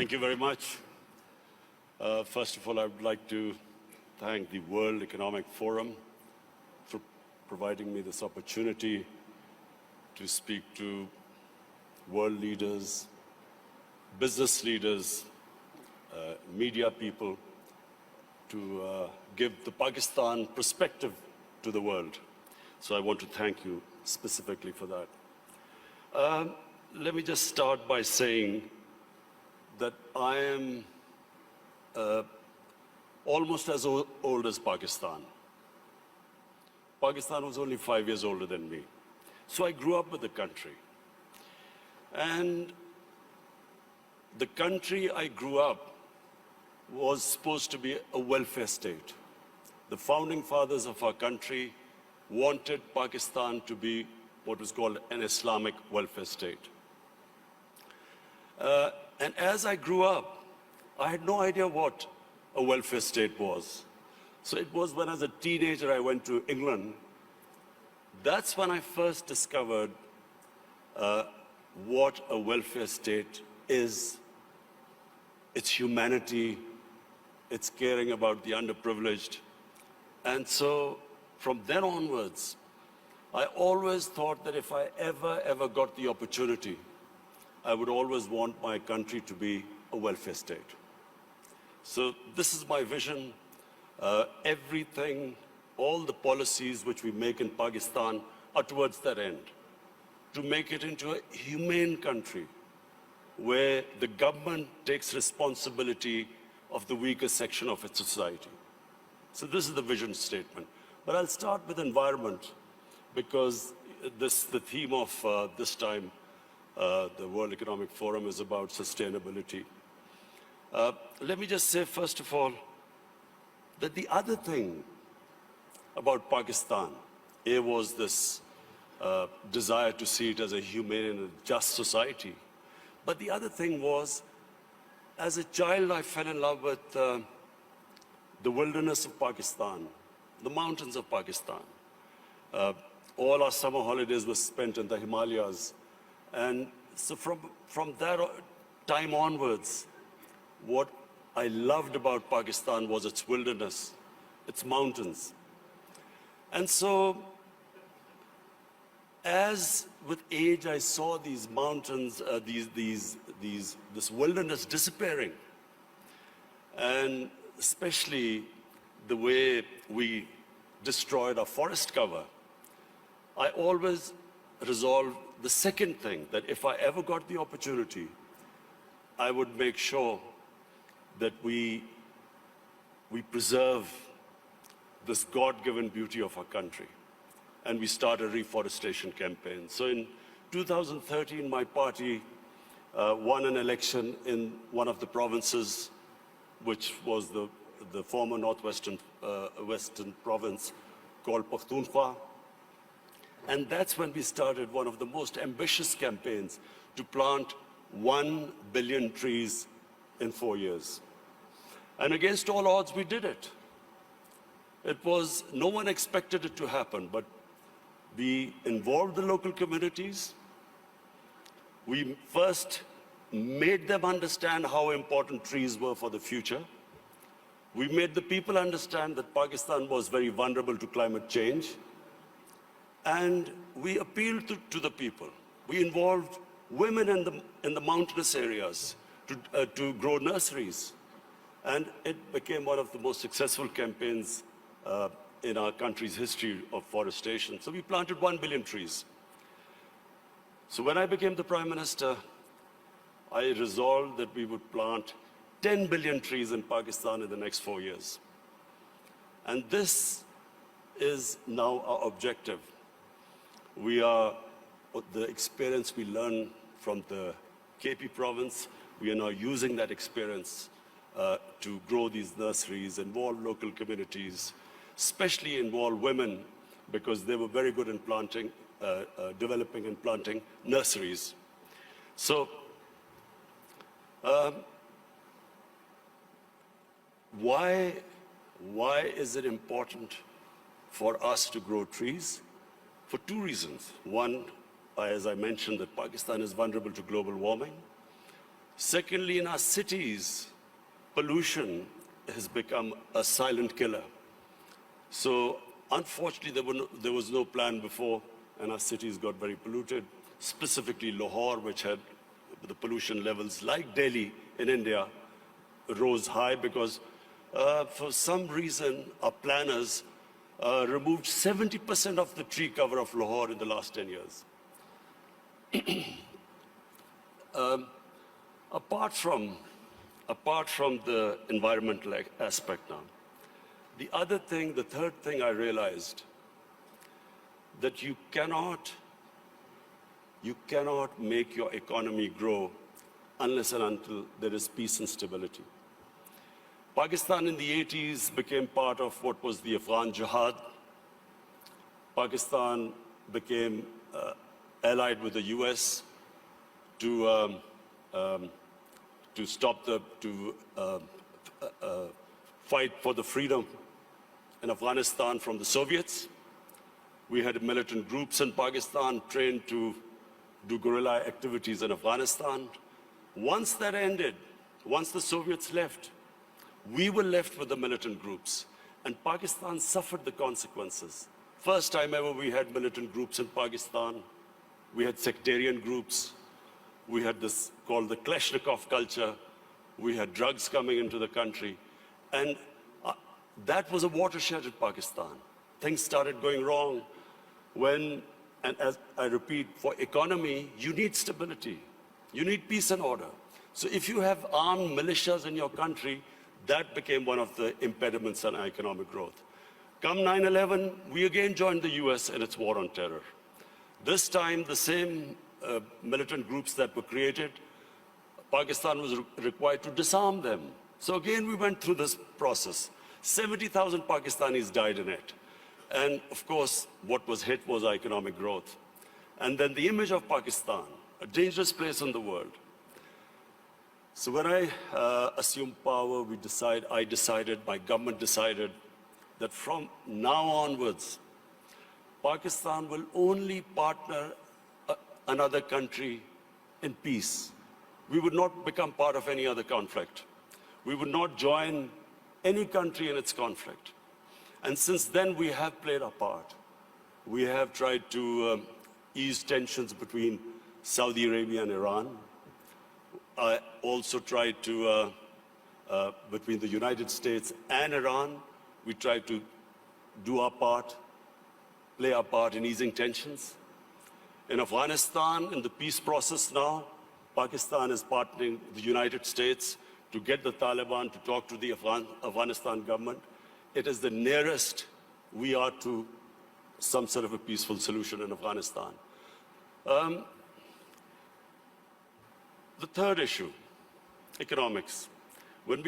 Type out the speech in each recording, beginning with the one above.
Thank you very much. First of all, I would like to thank the World Economic Forum for providing me this opportunity to speak to world leaders, business leaders, media people, to give the Pakistan perspective to the world. So I want to thank you specifically for that. Let me just start by saying that I am almost as old as Pakistan. Pakistan was only 5 years older than me. So I grew up with the country. And the country I grew up was supposed to be a welfare state. The founding fathers of our country wanted Pakistan to be what was called an Islamic welfare state. And as I grew up, I had no idea what a welfare state was. So it was when as a teenager I went to England. That's when I first discovered what a welfare state is. It's humanity, it's caring about the underprivileged. And so from then onwards, I always thought that if I ever got the opportunity, I would always want my country to be a welfare state. So this is my vision. Everything, all the policies which we make in Pakistan are towards that end, to make it into a humane country where the government takes responsibility of the weaker section of its society. So this is the vision statement. But I'll start with environment because the theme of this time, the World Economic Forum, is about sustainability. Let me just say, first of all, that the other thing about Pakistan, was this desire to see it as a humane and a just society. But the other thing was, as a child, I fell in love with the wilderness of Pakistan, the mountains of Pakistan. All our summer holidays were spent in the Himalayas. And so from that time onwards, what I loved about Pakistan was its wilderness, its mountains. And so, as with age I saw these mountains, this wilderness disappearing, and especially the way we destroyed our forest cover, I always resolved the second thing, that if I ever got the opportunity, I would make sure that we preserve this God-given beauty of our country. And we start a reforestation campaign. So in 2013, my party won an election in one of the provinces, which was the former northwestern western province called Pakhtunkhwa. And that's when we started one of the most ambitious campaigns to plant 1 billion trees in 4 years. And against all odds, we did it. No one expected it to happen, but we involved the local communities. We first made them understand how important trees were for the future. We made the people understand that Pakistan was very vulnerable to climate change. And we appealed to the people. We involved women in the mountainous areas to grow nurseries. And it became one of the most successful campaigns in our country's history of forestation. So we planted 1 billion trees. So when I became the Prime Minister, I resolved that we would plant 10 billion trees in Pakistan in the next 4 years. And this is now our objective. The experience we learned from the KP province, we are now using that experience to grow these nurseries, involve local communities, especially involve women, because they were very good in planting, developing and planting nurseries. So, why is it important for us to grow trees? For two reasons. One, as I mentioned, that Pakistan is vulnerable to global warming. Secondly, in our cities, pollution has become a silent killer. So unfortunately, there was no plan before, and our cities got very polluted, specifically Lahore, which had the pollution levels like Delhi in India, rose high because for some reason our planners removed 70% of the tree cover of Lahore in the last 10 years. Apart from the environmental aspect now, the third thing I realized, that you cannot make your economy grow unless and until there is peace and stability. Pakistan in the 80s became part of what was the Afghan Jihad. Pakistan became allied with the US to fight for the freedom in Afghanistan from the Soviets. We had militant groups in Pakistan trained to do guerrilla activities in Afghanistan. Once that ended, once the Soviets left, we were left with the militant groups, and Pakistan suffered the consequences. First time ever we had militant groups in Pakistan. We had sectarian groups. We had this called the Kalashnikov culture. We had drugs coming into the country. And that was a watershed in Pakistan. Things started going wrong when, and as I repeat, for economy, you need stability. You need peace and order. So if you have armed militias in your country, that became one of the impediments on economic growth. Come 9/11, we again joined the US in its war on terror. This time, the same militant groups that were created, Pakistan was required to disarm them. So again, we went through this process. 70,000 Pakistanis died in it. And of course, what was hit was economic growth. And then the image of Pakistan, a dangerous place in the world. So when I assumed power, I decided, my government decided, that from now onwards, Pakistan will only partner another country in peace. We would not become part of any other conflict. We would not join any country in its conflict. And since then, we have played our part. We have tried to ease tensions between Saudi Arabia and Iran. I also tried to, between the United States and Iran, we tried to do our part, play our part in easing tensions. In Afghanistan, in the peace process now, Pakistan is partnering with the United States to get the Taliban to talk to the Afghanistan government. It is the nearest we are to some sort of a peaceful solution in Afghanistan. The third issue, economics. When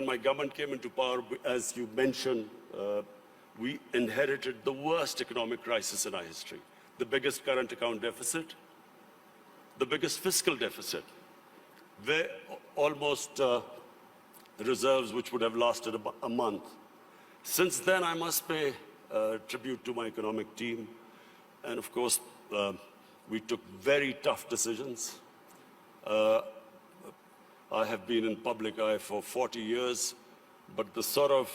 my government came into power, as you mentioned, we inherited the worst economic crisis in our history. The biggest current account deficit, the biggest fiscal deficit, where almost reserves which would have lasted about a month. Since then, I must pay tribute to my economic team. And of course, we took very tough decisions. I have been in public eye for 40 years, but the sort of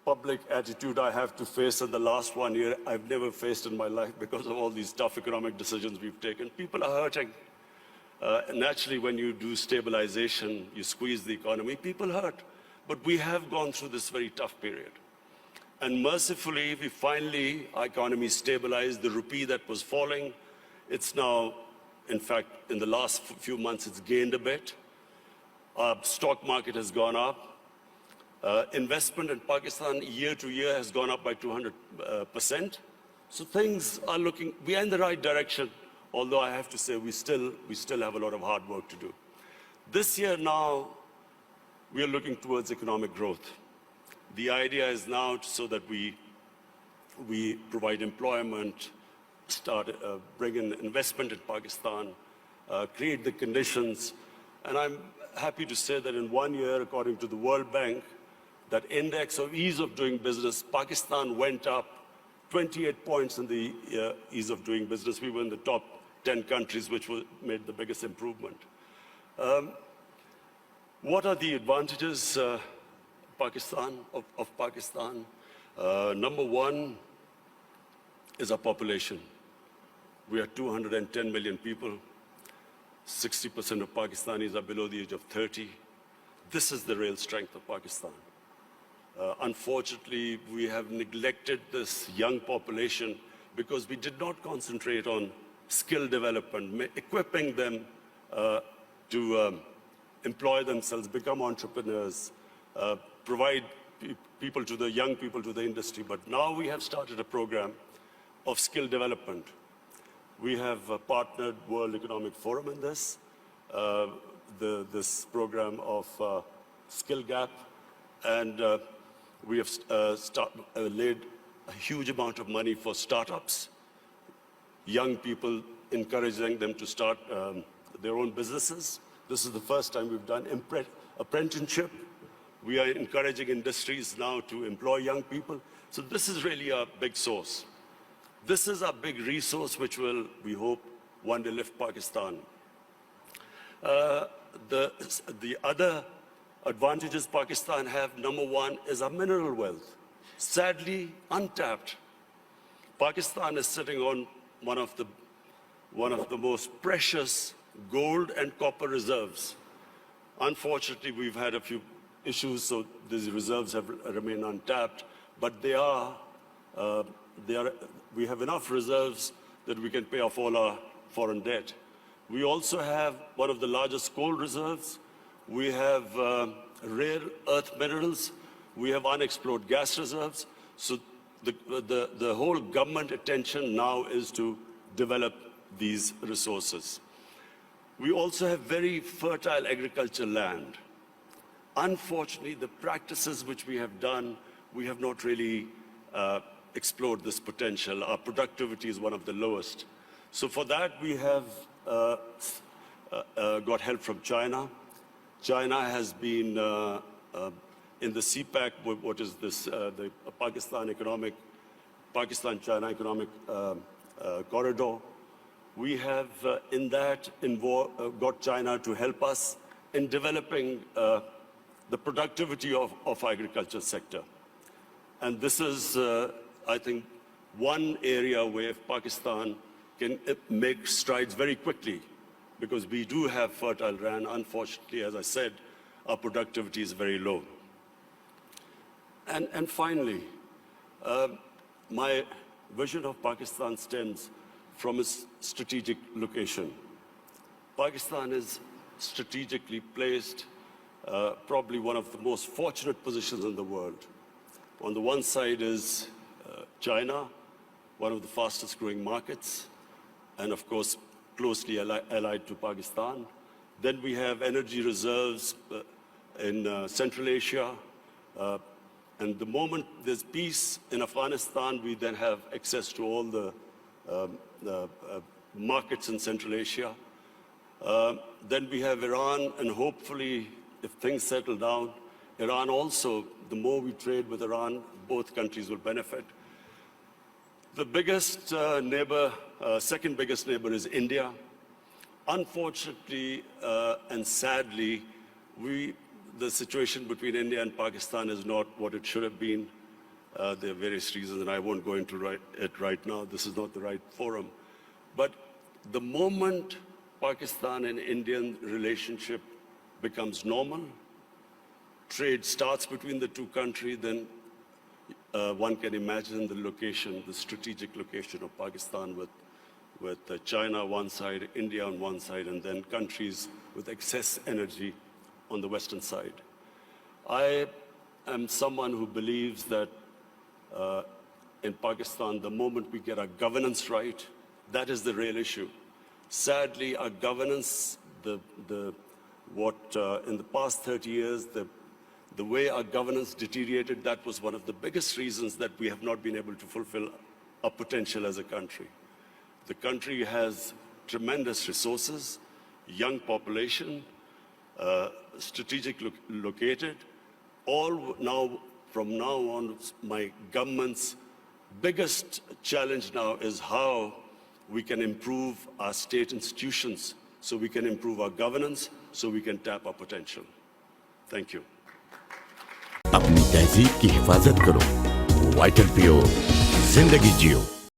public attitude I have to face in the last 1 year, I've never faced in my life because of all these tough economic decisions we've taken. People are hurting. Naturally, when you do stabilization, you squeeze the economy, people hurt. But we have gone through this very tough period. And mercifully, our economy stabilized. The rupee that was falling, it's now, in fact, in the last few months, it's gained a bit. Our stock market has gone up. Investment in Pakistan year to year has gone up by 200%. So things are we are in the right direction, although I have to say we still have a lot of hard work to do. This year now, we are looking towards economic growth. The idea is now so that we provide employment, bring in investment in Pakistan, create the conditions. And I'm happy to say that in 1 year, according to the World Bank, that index of ease of doing business, Pakistan went up 28 points in the ease of doing business. We were in the top 10 countries, which made the biggest improvement. What are the advantages of Pakistan? Number one is our population. We are 210 million people. 60% of Pakistanis are below the age of 30. This is the real strength of Pakistan. Unfortunately, we have neglected this young population because we did not concentrate on skill development, equipping them to employ themselves, become entrepreneurs, provide young people to the industry. But now we have started a program of skill development. We have partnered World Economic Forum in this, this program of Skill Gap, and we have laid a huge amount of money for startups, young people, encouraging them to start their own businesses. This is the first time we've done apprenticeship. We are encouraging industries now to employ young people. So this is really a big source. This is a big resource which will, we hope, one day lift Pakistan. The other advantages Pakistan have, number one, is our mineral wealth. Sadly, untapped. Pakistan is sitting on one of the most precious gold and copper reserves. Unfortunately, we've had a few issues, so these reserves have remained untapped, but we have enough reserves that we can pay off all our foreign debt. We also have one of the largest coal reserves. We have rare earth minerals. We have unexplored gas reserves. So the whole government attention now is to develop these resources. We also have very fertile agricultural land. Unfortunately, the practices which we have done, we have not really explored this potential. Our productivity is one of the lowest. So for that, we have got help from China. China has been in the CPEC, what is this, the Pakistan-China economic corridor. We have in that got China to help us in developing the productivity of agriculture sector. And this is, I think, one area where Pakistan can make strides very quickly, because we do have fertile land. Unfortunately, as I said, our productivity is very low. And finally, my vision of Pakistan stems from its strategic location. Pakistan is strategically placed, probably one of the most fortunate positions in the world. On the one side is China, one of the fastest growing markets, and of course, closely allied to Pakistan. Then we have energy reserves in Central Asia. And the moment there's peace in Afghanistan, we then have access to all the markets in Central Asia. Then we have Iran, and hopefully, if things settle down, Iran also, the more we trade with Iran, both countries will benefit. The biggest neighbor, second biggest neighbor is India. Unfortunately and sadly, the situation between India and Pakistan is not what it should have been. There are various reasons, and I won't go into it right now. This is not the right forum. But the moment Pakistan and Indian relationship becomes normal, trade starts between the two countries, then one can imagine the location, the strategic location of Pakistan with China on one side, India on one side, and then countries with excess energy on the western side. I am someone who believes that in Pakistan, the moment we get our governance right, that is the real issue. Sadly, our governance, in the past 30 years, the way our governance deteriorated, that was one of the biggest reasons that we have not been able to fulfill our potential as a country. The country has tremendous resources, young population, strategic located. All now, from now on, my government's biggest challenge now is how we can improve our state institutions so we can improve our governance, so we can tap our potential. Thank you. अपनी तहजीब की हिफाजत करो, vital पियो, जिंदगी जियो।